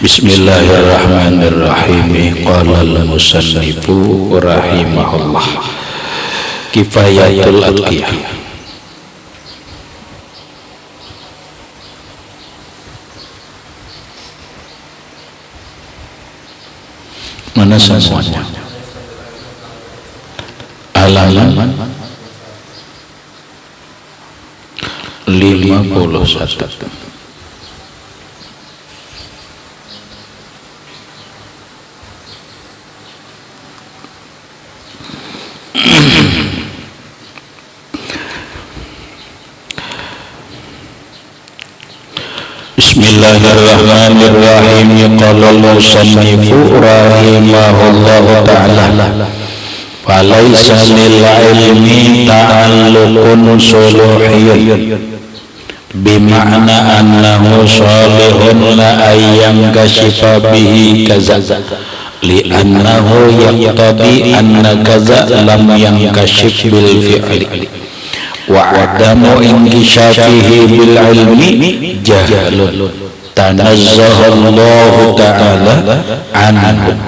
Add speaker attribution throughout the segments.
Speaker 1: Bismillahirrahmanirrahim. Qala al-musannifu rahimahullah. Kifayatul Adqiyah. Mana semuanya? Halaman 51. Bismillahirrahmanirrahim. Qala al-musannifu rahimahullahu ta'ala, falaysa lil ilmi ta'alluqun suluhiyyun bima'na annahu salihun la ayyam kashifa bihi kaza li'annahu yaqtadi anna kaza lam yankashif bil fi'li wa adamu inkishafihi bil ilmi jahlun tanazzahallahu ta'ala anhu.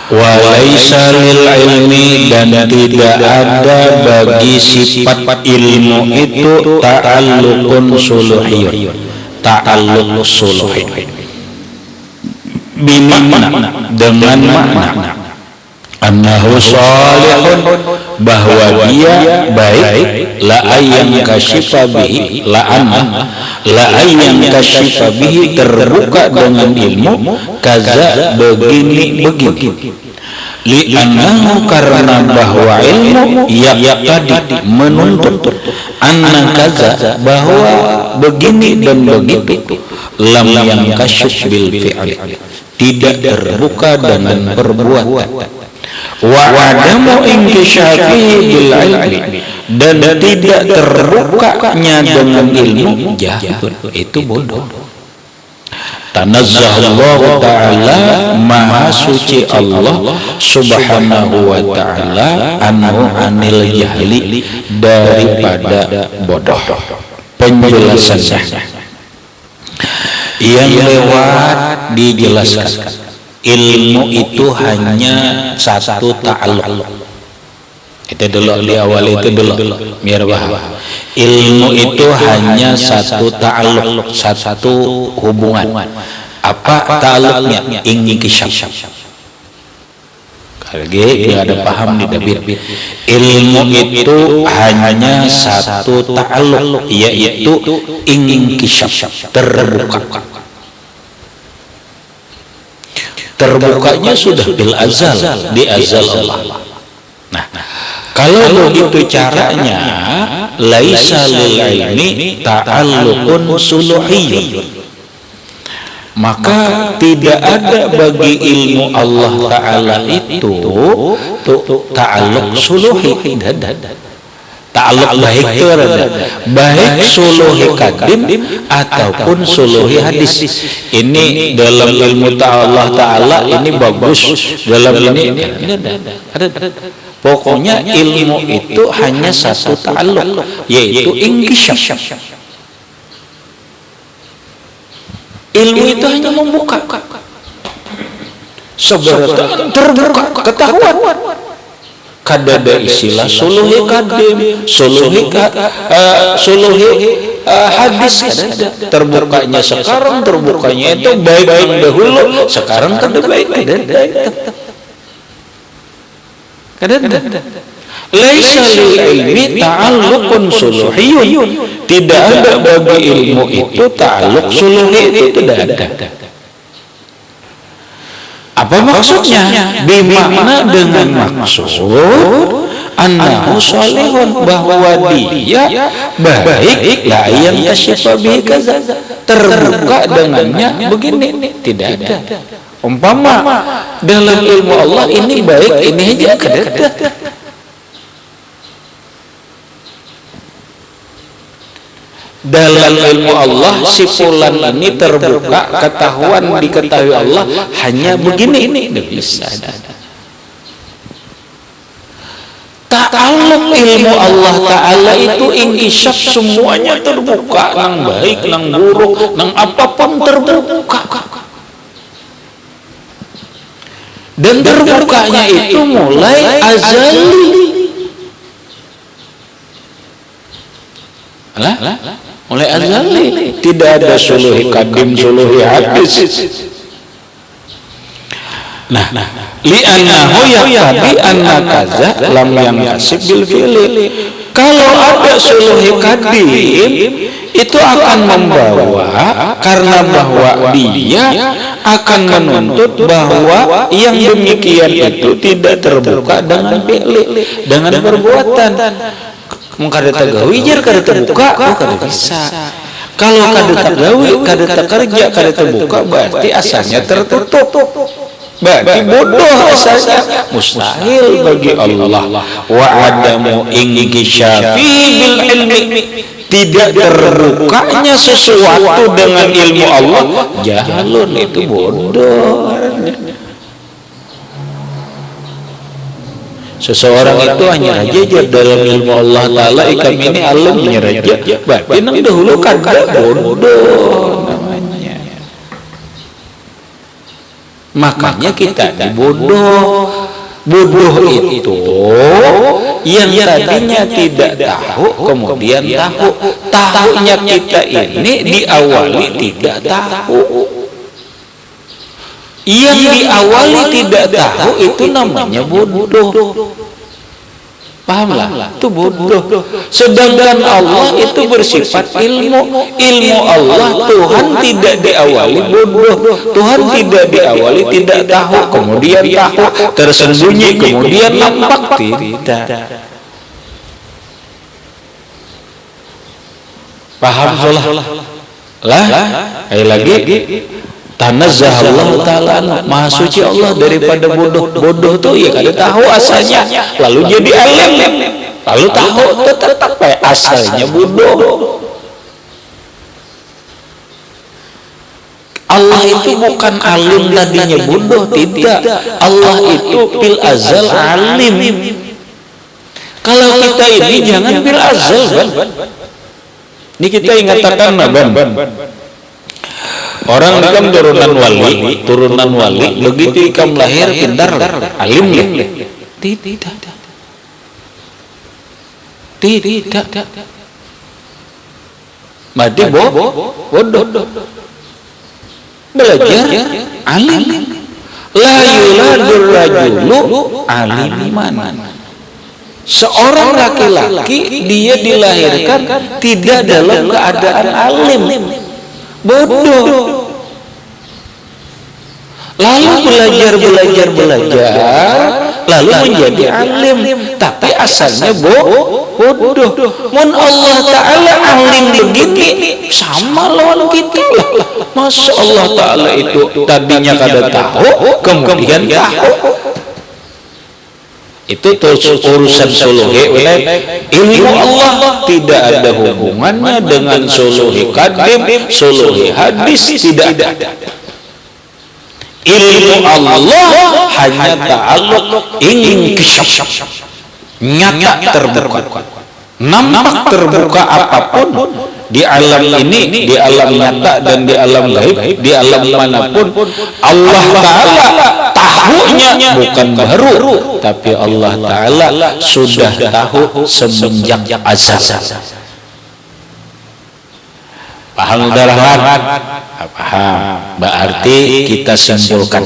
Speaker 1: Wa laisa lil ilmi, dan tidak ada bagi sifat ilmu itu ta'alluqun suluhiyyun, ta'alluq suluhi bimana, dengan makna annahu salihun, bahwa dia baik, la ayyam kashifa bihi, la ayyam kashifa bihi, terbuka dengan ilmu, kaza begini li'annahu, karena bahwa ilmu yaqtadi, menuntut, anna kaza, bahwa begini dan begitu, lam yankashif bil fi'li, tidak terbuka dengan perbuatan, wa adamu inkishafihi bil ilmi, dan tidak terbukanya dengan ilmu, jahil, itu bodoh. Tanazzahallahu ta'ala, maha suci Allah subhanahu wa ta'ala, anhu anil jahli, daripada bodoh. Penjelasannya yang lewat dijelaskan, ilmu itu hanya satu ta'alluq. Itu dulu di awal itu dulu biar paham. Ilmu itu hanya satu ta'alluq, satu hubungan. Apa ta'alluqnya? Inkishaf. Lagi dia ada paham di dabir. Ilmu itu hanya satu ta'alluq, yaitu inkishaf, terbuka. Terbukanya sudah bil azal, di azal Allah. Nah, kalau begitu caranya, laisa lil ilmi ta'alluqun suluhiyyun, maka tidak ada bagi ilmu Allah Ta'ala itu ta'alluq suluhi. Ta'alluq baik itu ada, baik suluhi kadim ataupun suluhi hadis. Ini dalam ilmu Allah Ta'ala ini bagus, dalam ini ada. Pokoknya ilmu itu hanya satu ta'alluq, yaitu inkishaf. Ilmu itu hanya membuka, sebenarnya terbuka, ketahuan. Kadada istilah suluhi kadim, suluhi hadis, terbukanya sekarang, terbukanya itu baik dahulu, sekarang terbaik. Laisa lil ilmi ta'alluqun suluhiyyun, tidak ada bagi ilmu itu ta'alluq suluhi, itu tidak ada. Apa maksudnya? Bimakna, dengan maksud annahu salihun, bahwa dia baik, la yang kashifa bihi kaza, terbuka dengannya begini, tidak ada. Umpama dalam ilmu Allah ini baik, ini aja kada. Dalam ilmu Allah si fulan ini terbuka, ketahuan, diketahui Allah hanya begini, ini tidak bisa. ta'alluq ilmu Allah Ta'ala itu ingisyaf semuanya terbuka, nang baik, nang buruk, nang apapun terbuka. Dan terbukanya itu mulai azali. Mulai azali. Tidak ada suluhi kadim, suluhi hadis. Nah, li'annahu yaqtabi anna kaza lam yankasib bil fi'li. Kalau ada suluhi kadim, itu akan membawa, karena bahwa dia akan menuntut bahwa yang demikian itu tidak terbuka dengan fi'li, dengan perbuatan. Mungkar tagawi jar kada terbuka, kada bisa. Kalau kada tagawi, kada kerja, kada terbuka, berarti asalnya tertutup. Berarti bodoh asalnya, mustahil bagi Allah. Wa adamu ingisyafi bil ilmi, tidak terbukanya sesuatu dengan ilmu Allah, jahalun, itu bodoh. Seseorang itu hanya raja dalam ilmu Allah Ta'ala, ikam ini alimnya raja, berarti nang dahulu kada bodoh namanya. Makanya kita dibodoh. Bodoh itu yang tadinya tidak tahu kemudian tahu. Tahunya kita ini diawali tidak tahu. Yang diawali tidak tahu itu namanya bodoh. Pahamlah, itu bodoh. Sedangkan Allah itu bersifat ilmu. Ilmu Allah Tuhan tidak diawali bodoh. Tuhan tidak diawali tidak tahu, kemudian tahu, tersembunyi, kemudian nampak. Tidak. Paham salah? Lah, lagi. Tanazzah Allah Ta'ala, maha suci Allah daripada bodoh. Bodoh tuh ya kada tahu asalnya, lalu jadi alim, lalu tahu tetap asalnya bodoh. Allah itu bukan alim tadinya bodoh, tidak. Allah itu fil azal alim. Kalau kita ini jangan fil azal, ini kita ingatakan ban. Orang ikam turunan wali, begitu ikam lahir pintar, alim leh. Tidak. Mati bodoh. Belajar alim. La yuladur rajulu aliman. Seorang laki-laki dia dilahirkan tidak dalam keadaan alim. Bodoh. Lalu belajar, lalu menjadi alim, tapi asalnya bodoh. Mun Allah Ta'ala alim begini, sama lawan kita lah. Masa Allah Ta'ala itu tadinya kada tahu, kemudian tahu. Itu urusan suluhi ilmu Allah, tidak ada hubungannya dengan suluhi kadim, suluhi hadis, tidak ada. Ilmu Allah hanya ta'alluq inkisyaf, nyata terbuka, nampak terbuka apapun di alam ini, di alam nyata dan di alam gaib, di alam manapun. Allah Ta'ala tahunya bukan baru, tapi Allah Ta'ala sudah tahu semenjak azal. Paham darahkan? Paham. Berarti kita simpulkan.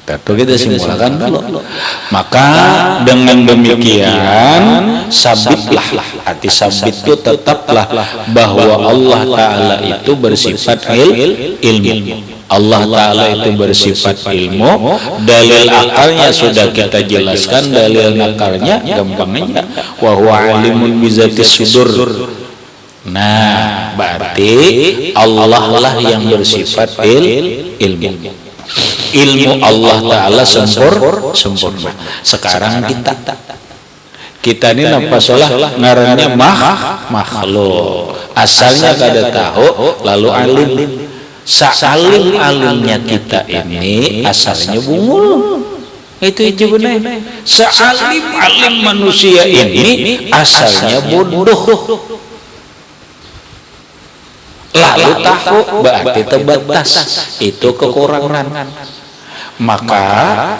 Speaker 1: Kita simpulkan dulu. Maka dengan demikian sabitlah, hati sabit itu tetaplah bahwa Allah Ta'ala itu bersifat ilmu. Allah Ta'ala itu bersifat ilmu. Dalil akalnya sudah kita jelaskan, dalil nakalnya gampangnya wa huwa alimun bizatis sudur. Nah, berarti Allah lah yang bersifat ilmu. Ilmu Allah Ta'ala sempurna. Sekarang kita ini napa salah ngarannya makhluk. Asalnya kada tahu, lalu alim. Sa'alim-alimnya kita ini asalnya bungul. Itu benar. Sealim-alim manusia ini asalnya bodoh. Lalu tahu berarti terbatas. Itu kekurangan. Maka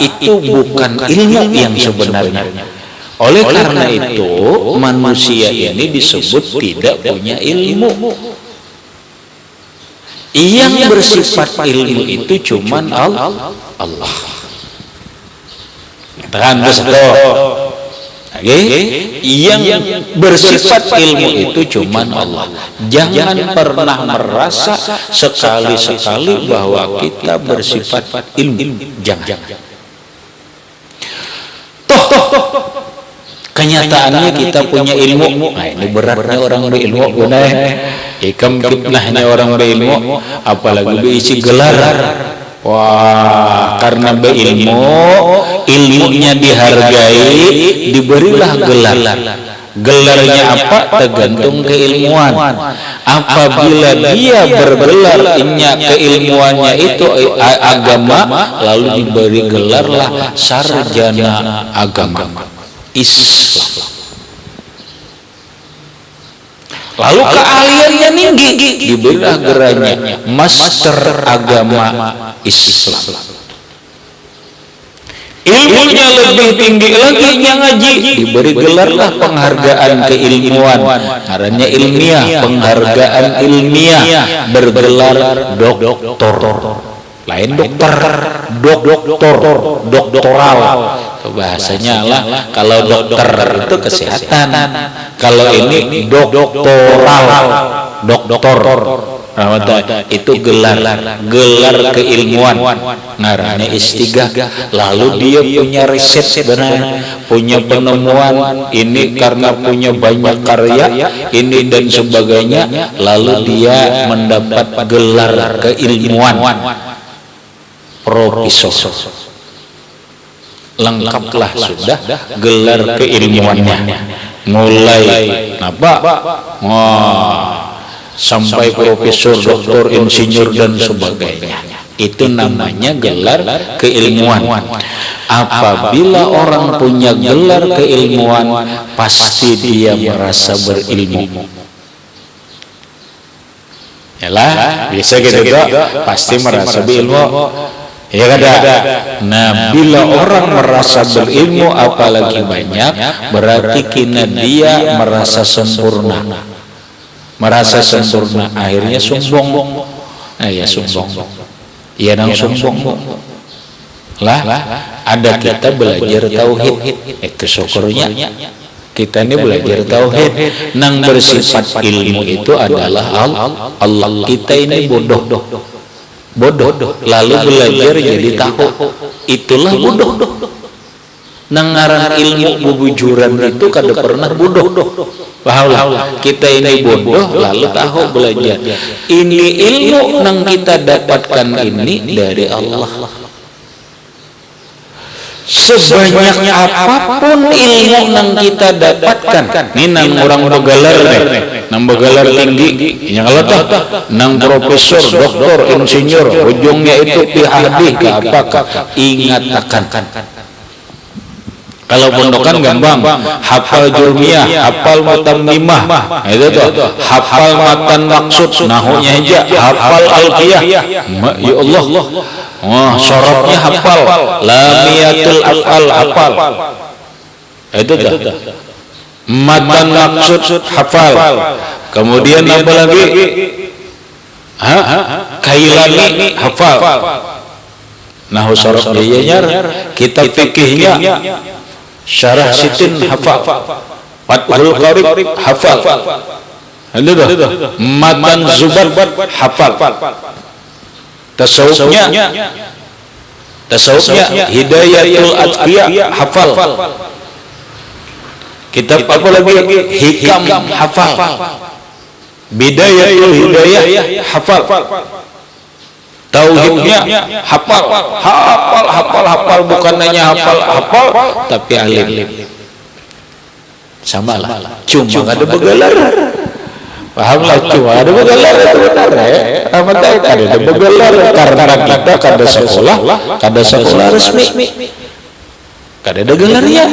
Speaker 1: itu bukan ilmu yang sebenarnya. Oleh karena itu manusia ini disebut tidak punya ilmu. Yang bersifat ilmu itu cuman Allah. Katakan yang bersifat ilmu itu cuman Allah. Jangan pernah merasa sekali-sekali bahwa kita bersifat ilmu. Jangan. Kenyataannya kita punya ilmu. Nah, ini beratnya orang berilmu. Ikam kitlahnya orang berilmu, apalagi berisi gelar. Wah, karena berilmu, ilmunya dihargai, diberilah gelar. Gelarnya apa? Tergantung keilmuan. Apabila dia bergelar keilmuannya itu agama, lalu diberi gelarlah sarjana agama Islam. Lalu keahliannya tinggi, diberilah gelarnya Master Agama Islam. Ilmunya lebih tinggi lagi yang ngaji, diberi gelarlah penghargaan keilmuan, karena ilmiah, penghargaan ilmiah, bergelar doktor. Lain doktoral. Bahasanya lah, kalau dokter itu kesehatan, kalau ini doktoral, doktor. Itu gelar keilmuan, ngarannya istigah. Lalu dia punya riset sebenarnya, punya penemuan ini karena punya banyak karya ini dan sebagainya. Lalu dia mendapat gelar keilmuan profesor. Lengkaplah sudah gelar keilmuannya, mulai sampai profesor, doktor, insinyur dan sebagainya. Itu namanya gelar keilmuan. Apabila orang punya gelar keilmuan, pasti dia merasa berilmu. Yalah, bisa gitu pasti merasa berilmu. Ya kada. Nah, bila orang merasa berilmu apalagi banyak, berarti kina dia merasa sempurna. Akhirnya sombong. Sombong. Iya nang sombong. Lah, ada kita belajar tauhid. Itu syukurnya. Kita ini belajar tauhid. Nang bersifat ilmu itu adalah Allah. Kita ini bodoh, lalu belajar jadi tahu. Itulah bodoh. Nangaran ilmu bubujuran itu kada pernah bodoh. Paham? Kita ini bodoh lalu tahu belajar. Ini ilmu nang kita dapatkan ini dari Allah. Sebanyak apapun ilmu nang kita dapatkan, ini nang orang begelar nang begelar tinggi, yang kalau nang profesor, doktor, insinyur, ujungnya itu PhD ke apakah? Ingat akan. Kalau pondokan gampang, hafal jurmiyah, hafal mutammimah, itu tuh, hafal matan maksud, nahunya aja, hafal alfiyah, ya Allah, sorobnya hafal, lamiyatul afal hafal, itu tuh, matan maksud hafal, kemudian apa lagi, kailani hafal, nahu sorob dia kitab fikihnya. Syarah Sitin hafal, Fathul Qarib hafal, Matan Zubat hafal, tasawufnya Hidayatul Atqiya hafal, kitab apa lagi? Hikam hafal, Bidayatul Hidayah hafal, tauhidnya hafal, bukan hanya hafal, tapi alim. Sama lah, cuma ada begelar. Pahamlah, cuma ada begelar itu benar ya. Ada begelar karena kita kada sekolah resmi. kada ada gelarnya.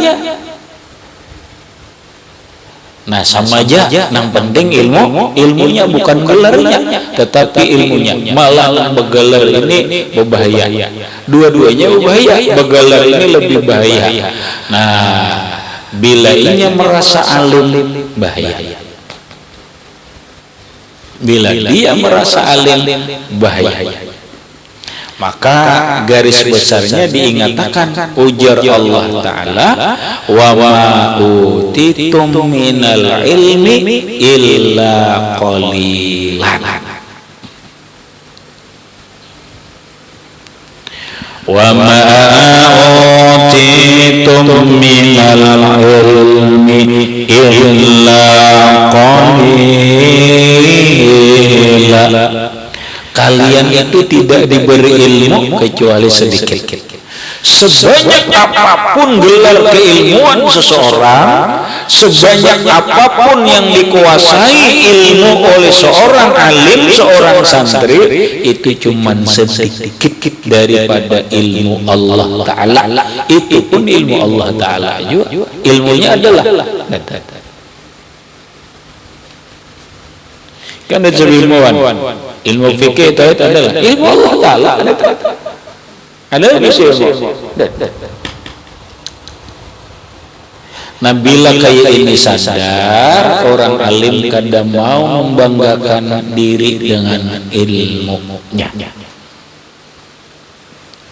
Speaker 1: Nah sama aja, yang penting ilmunya bukan gelarnya, tetapi ilmunya. Malah begelar ini berbahaya. Dua-duanya berbahaya. Begelar ini lebih bahaya. Nah, bila ia merasa alim, bahaya. Bila dia merasa alim, bahaya. Maka garis besarnya diingatkan ujar Allah Ta'ala, wa ma utitum minal ilmi illa qalilan. Wa ma utitum minal ilmi illa qalilan. Kalian itu tidak diberi ilmu kecuali sedikit. Sebanyak apapun gelar keilmuan seseorang, sebanyak apapun yang dikuasai ilmu oleh seorang alim, seorang santri, itu cuma sedikit daripada ilmu Allah Ta'ala. Itu pun ilmu Allah Ta'ala juga. Ilmunya adalah kan ada ilmuwan, ilmu fikih itu adalah ilmu Allah Ta'ala. Ada ilmu. Nah bila kayak ini sadar, orang alim kadang mau membanggakan diri dengan ilmunya.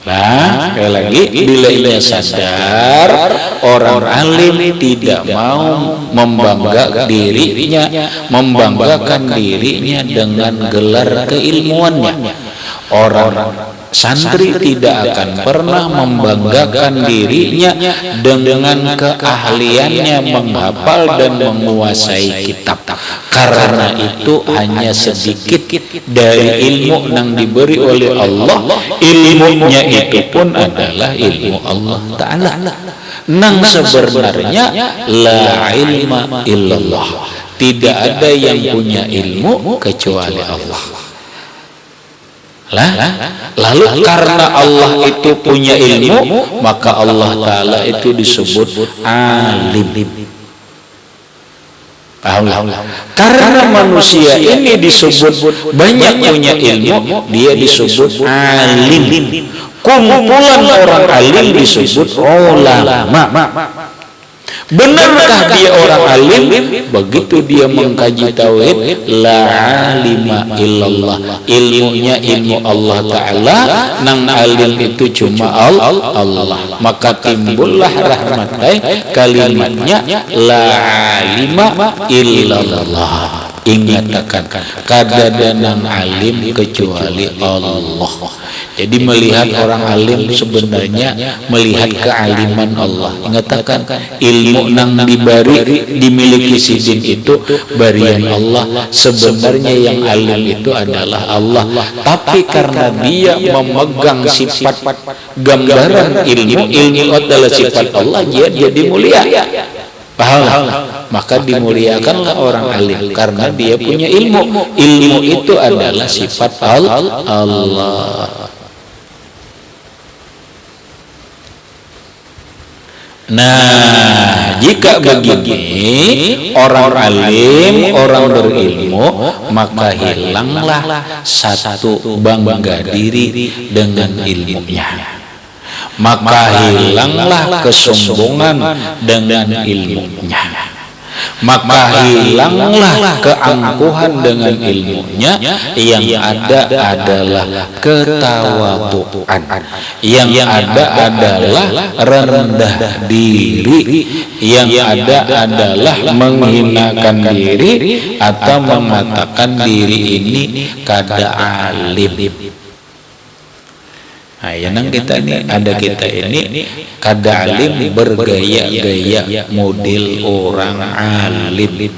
Speaker 1: Nah, sekali lagi, bila ia sadar, orang alim tidak mau membanggakan dirinya dengan gelar keilmuannya. Orang santri tidak akan pernah membanggakan dirinya dengan keahliannya menghafal dan menguasai kitab, karena itu hanya sedikit dari ilmu yang diberi oleh Allah. Ilmunya itu pun adalah ilmu Allah Ta'ala. Nang sebenarnya la ilma illallah, tidak ada yang punya ilmu kecuali Allah. Lalu karena Allah itu punya ilmu, maka Allah Ta'ala itu disebut alim. Karena manusia ini disebut banyak punya ilmu, dia disebut alim. Kumpulan orang alim disebut ulama. Benarkah dia orang alim? Begitu dia mengkaji tauhid, la alima illallah, ilmunya ilmu Allah Ta'ala, nang alim itu cuma Allah. Maka timbullah rahmatai kalimatnya la alima illallah. Ingatkan, kada ada nang alim kecuali Allah. Jadi melihat orang alim sebenarnya melihat kealiman Allah. Ingatkan, ilmu nang dimiliki sidin itu barian Allah. Sebenarnya yang alim itu adalah Allah. Tapi karena dia memegang sifat gambaran ilmu adalah sifat Allah, dia jadi mulia. Paham? Maka dimuliakanlah orang alim karena dia punya ilmu. Ilmu itu adalah sifat Allah. Nah, jika begini, orang alim, orang berilmu, maka hilanglah satu bangga diri dengan ilmunya. Maka hilanglah kesombongan dengan ilmunya. Maka hilanglah keangkuhan dengan ilmunya. Yang ada adalah ketawaduan, yang ada adalah rendah diri, yang ada adalah menghinakan diri atau mengatakan diri ini kada alim. Nah, yang kita ini ada kita ini kada alim bergaya-gaya model orang alim.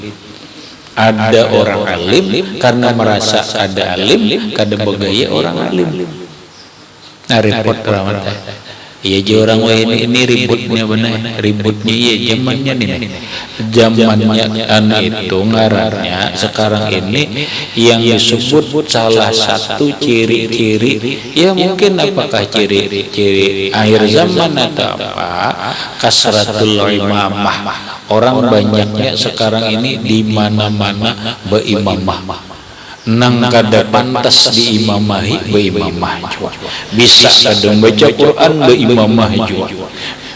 Speaker 1: Ada orang alim karena merasa ada alim kada bergaya orang alim. Nah, repot Iya je orang ini ributnya benar, ributnya iya zamannya nih. Zamannya itu ngarannya sekarang ini yang disebut salah satu ciri-ciri ya mungkin apakah ciri-ciri akhir zaman atau apa, kasratul imamah. Orang banyaknya sekarang ini di mana-mana beimamah. Nang kada pantas diimamahi beimamah jua, bisa kadang baca Quran beimamah jua,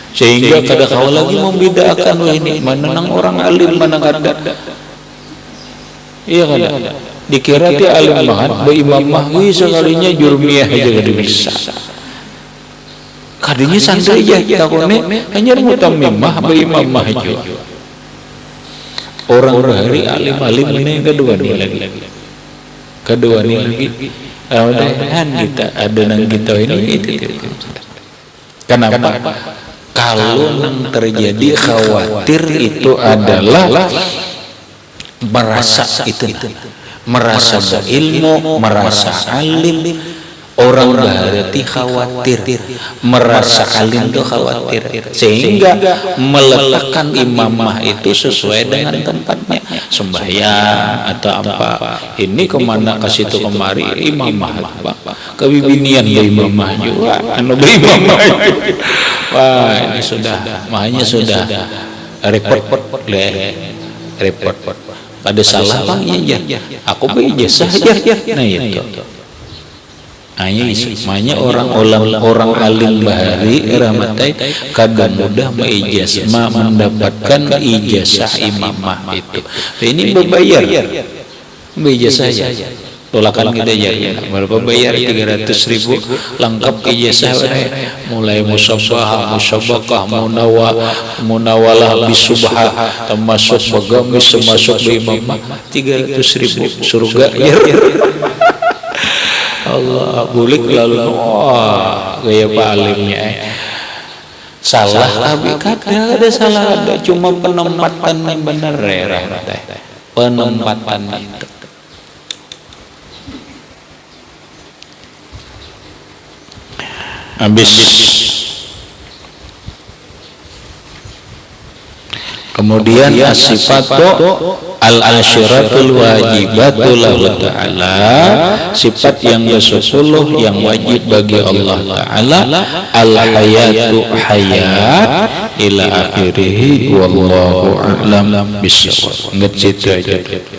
Speaker 1: sehingga kada kau lagi membedakan ini mana nang orang alim mana kada. Iya kada dikira ti alim banget beimamah sekalinya jurmiyah aja kada bisa, kadinya santri aja takone hanya mutamimah beimamah jua. Orang hari alim ini kedua nih lagi kan kita ada nang kita ini itu. Kenapa? Kalau nang terjadi khawatir itu adalah merasa merasa berilmu, merasa alim. Orang berarti khawatir, merasa alim itu khawatir, sehingga meletakkan imamah itu sesuai dengan tempatnya, sembahyang atau apa. Ini kemana ke situ kemari imamah, kebibinian ya imamah juga, anu imamah. Wah ini sudah, makanya sudah repot. Ada salah bang ya, aku berijazah saja. Nah itu. Makanya orang alim bahari rahmatai kadang mudah mendapatkan ijazah imamah itu. Ini berbayar ijazah ya. Tolakan kita ya, berapa bayar 300.000 lengkap ijazah, mulai musabah, musabakah, munawalah bisubhah, termasuk bagamis, termasuk imamah 300.000 surga ya. Allah bulik lalu gaya Pak Alimnya salah tapi kadang ada salah, ada cuma penempatan yang benar ya, penempatan itu. Habis kemudian sifatu al-asyiratul wajibatul ta'ala, sifat yang ke-10 yang wajib bagi Allah Ta'ala, al-hayatu hayat ila akhirih, wallahu a'lam bishawab. Nget situ aja.